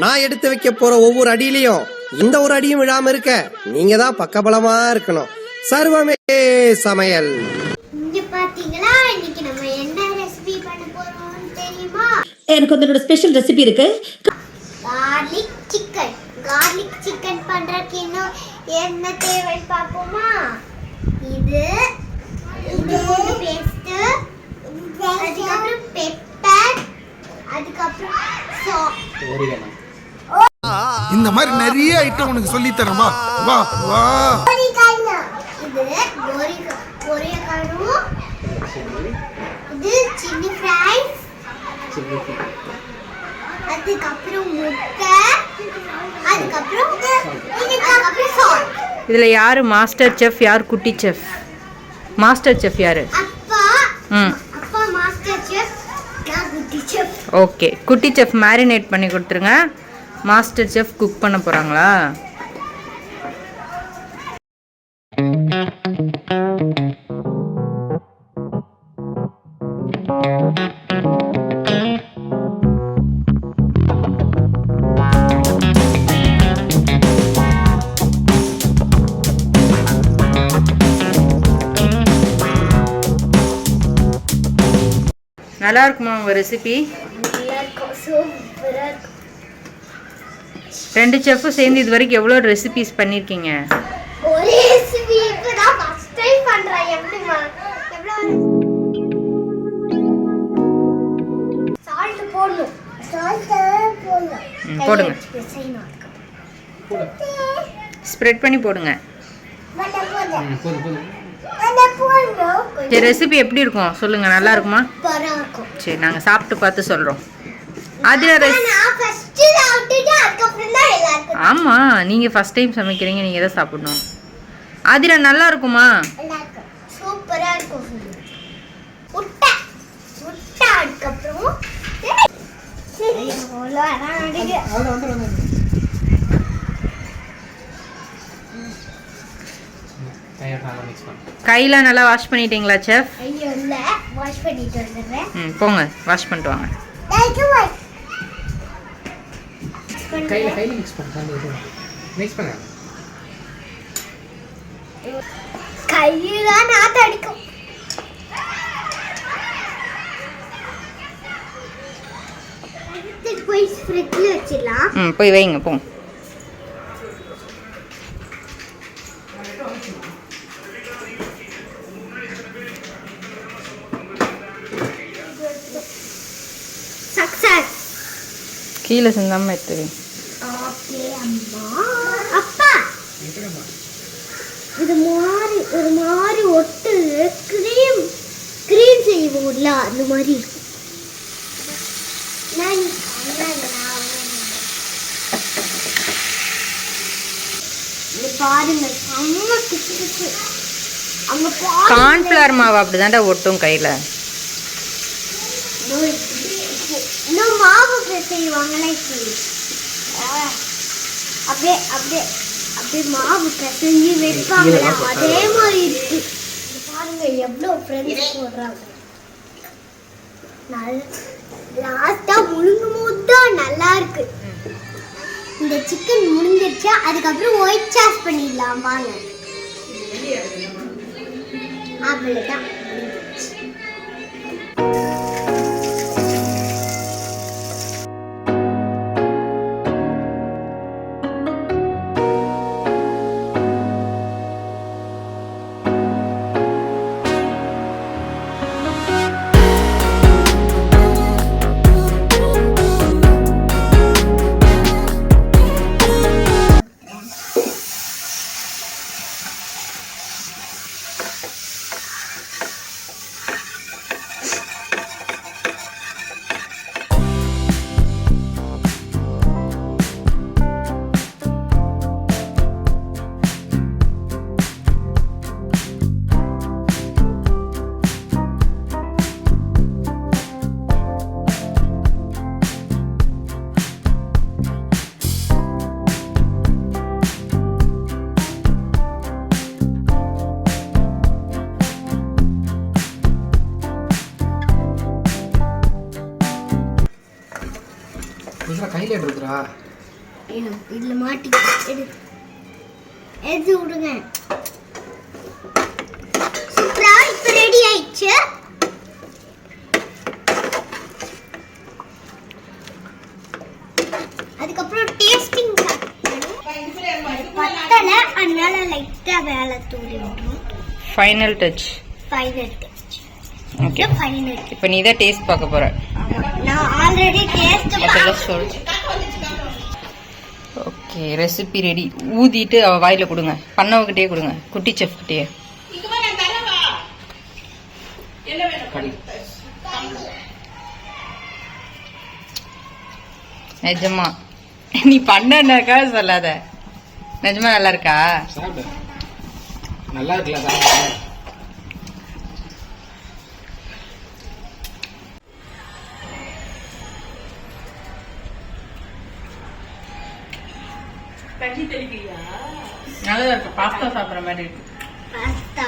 நான் எடுத்து வைக்க போற ஒவ்வொரு அடியிலையும் எந்த ஒரு அடியும் விழாம இருக்க நீங்க தான் பக்கபலமா இருக்கணும். சர்வமே சமையல். இங்க பாத்தீங்களா, இன்னைக்கு நம்ம என்ன ரெசிபி பண்ண போறோம் தெரியுமா? எனக்கு ஒரு ஸ்பெஷல் ரெசிபி இருக்கு. Garlic chicken. கார்லிக் சிக்கன் பண்றதுக்கு இன்னும் என்ன தேவைன்னு பாப்போமா? இது பேஸ்ட், அதுக்கப்புறம் பெப்பர், அதுக்கப்புறம் சால்ட். இந்த மாதிரி நிறைய ஐட்டம் உனக்கு சொல்லி தரமா? வா வா. இது ஒரேகானு, இது சில்லி ஃப்ரைஸ், அதுக்கப்புறம் முட்டை, அதுக்கப்புறம் சால்ட். இதில் யார் மாஸ்டர் செஃப், யார் குட்டி செஃப்? மாஸ்டர் செஃப் யார்? அப்பா. அப்பா மாஸ்டர் செஃப், நான் குட்டி செஃப். ஓகே, குட்டி செஃப் மேரினேட் பண்ணி கொடுத்துருங்க. மாஸ்டர் செஃப் குக் பண்ண போகிறாங்களா? நல்லா இருக்குமா உங்கள் ரெசிபி? ரெண்டு செஃப்பும் சேர்ந்து இது வரைக்கும் எவ்வளோ ரெசிபிஸ் பண்ணியிருக்கீங்க? ஒரே ரெசிபி இப்பதான் ஃபர்ஸ்ட் டைம் பண்றேன். எப்படிமா? சால்ட் போடணும். போடுங்க, ஸ்ப்ரெட் பண்ணி போடுங்க. சரி, ரெசிபி எப்படி இருக்கும் சொல்லுங்கள். நல்லா இருக்குமா? சரி, நாங்கள் சாப்பிட்டு பார்த்து சொல்கிறோம். ஆமாம், நீங்கள் ஃபர்ஸ்ட் டைம் சமைக்கிறீங்க, நீங்கள் எதை சாப்பிடணும். ஆதிரா நல்லா இருக்குமா? சூப்பரா இருக்கும். கையெல்லாம் நல்லா வாஷ் பண்ணிட்டீங்களா செஃப்? ஐயோ இல்ல, வாஷ் பண்ணிட்டு வந்துடுறேன். போங்க, வாஷ் பண்ணிட்டு வாங்க. கையில மிக்ஸ் பண்ணு. மிக்ஸ் பண்ணு. கையில நாத்து அடிக்கும். போய் ஃப்ரிட்ஜ்ல வச்சிடலாம். போய் வைங்க, போங்க. சக்சஸ். கீழே சிந்தாம எடுத்து. ஓகே அம்மா. அப்பா, இது மாதிரி ஒரு மாதிரி ஒட்டு கிரீம் செய்வோம்ல, அந்த மாதிரி இருக்கும். பாருங்க, அம்மா கிச்சு அங்க கார்ன்ஃப்ளவர் மாவு அப்படிதான்டா ஒட்டும் கையில. இன்னும் மாவு செய்வாங்களே, அப்படியே அப்படியே அப்படியே மாவு பிசைஞ்சு வைப்பாங்க, அதே மாதிரி இருக்கு. பாருங்க எவ்வளவு ஃப்ரெண்ட்ஸ் போடுறாங்க. லாஸ்டா முழுங்கும் போது தான் நல்லா இருக்கு. இந்த சிக்கன் முழுங்கிடுச்சா, அதுக்கப்புறம் ஒயிட் சாஸ் பண்ணிடலாம் வாங்க. அவ்வளவுதான். கையில் எடுக்கிறா. இதுல மாட்டி எடுத்து விடுங்க. சூப்பரா இப்ப ரெடி ஆயிடுச்சு. அதுக்கப்புறம் டேஸ்டிங் பத்தல, அதனால லைட்டா வேலை தூரி விடணும். Final touch. Final touch. Okay, final. இப்போ நீ தான் டேஸ்ட் பார்க்க போற. நான் ஆல்ரெடி டேஸ்ட் அதெல்லாம் சொல். Okay, recipe ready. ஊதிட்டு அவ வாயில கொடுங்க. பண்ணவகிட்டே கொடுங்க, குட்டி செஃப் கிட்டே. நிஜமா நீ பண்ணனாக்கா சொல்லாத. நிஜமா நல்லா இருக்கா? சாப்பிடு. நல்லா இருக்குல்ல சாப்பிடு. நல்லா இருக்கு. பாஸ்தா சாப்பிட்ற மாதிரி இருக்கு. பாஸ்தா